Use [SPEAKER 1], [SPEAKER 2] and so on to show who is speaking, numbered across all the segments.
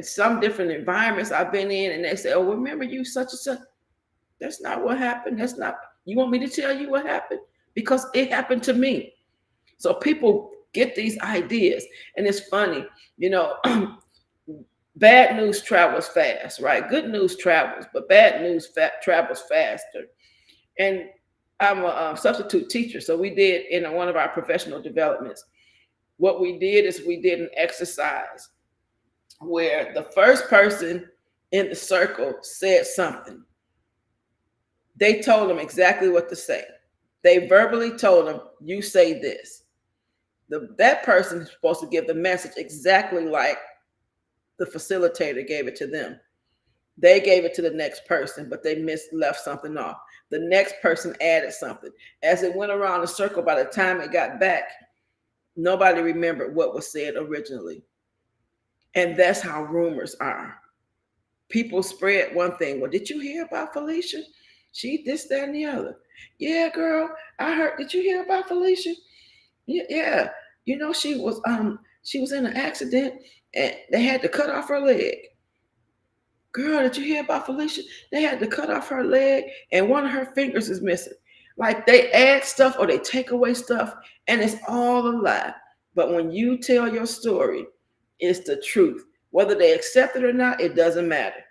[SPEAKER 1] some different environments I've been in, and they say, "Oh, remember you such and such." That's not what happened. That's not. You want me to tell you what happened? Because it happened to me. So people get these ideas, and it's funny, you know. Bad news travels fast, right? Good news travels, but bad news travels faster. And I'm a substitute teacher, so we did in one of our professional developments. What we did is we did an exercise where the first person in the circle said something. They told them exactly what to say. They verbally told them, "You say this." That person is supposed to give the message exactly like the facilitator gave it to them. They gave it to the next person, but they left something off. The next person added something. As it went around the circle, by the time it got back, nobody remembered what was said originally. And that's how rumors are. People spread one thing. Well, did you hear about Felicia? She this, that, and the other. Yeah, girl, I heard. Did you hear about Felicia? Yeah, yeah. You know, she was in an accident and they had to cut off her leg. Girl, did you hear about Felicia? They had to cut off her leg and one of her fingers is missing. Like they add stuff or they take away stuff and it's all a lie. But when you tell your story, it's the truth. Whether they accept it or not, it doesn't matter.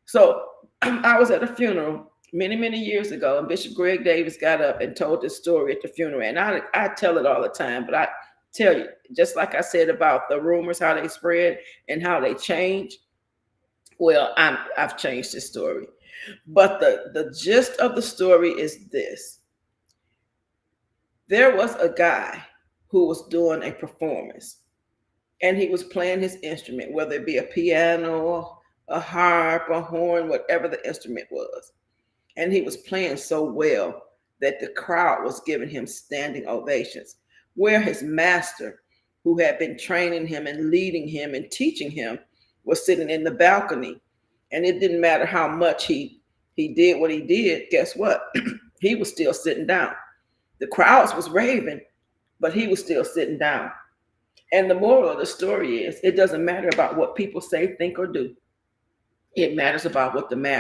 [SPEAKER 1] So I was at a funeral many, many years ago, and Bishop Greg Davis got up and told this story at the funeral. And I tell it all the time, but I tell you, just like I said about the rumors, how they spread and how they change. Well, I've changed this story. But the gist of the story is this. There was a guy who was doing a performance and he was playing his instrument, whether it be a piano, a harp, a horn, whatever the instrument was. And he was playing so well that the crowd was giving him standing ovations. Where his master, who had been training him and leading him and teaching him, was sitting in the balcony. And it didn't matter how much he did what he did, guess what? He was still sitting down. The crowds was raving, but he was still sitting down. And the moral of the story is it doesn't matter about what people say, think, or do. It matters about what the master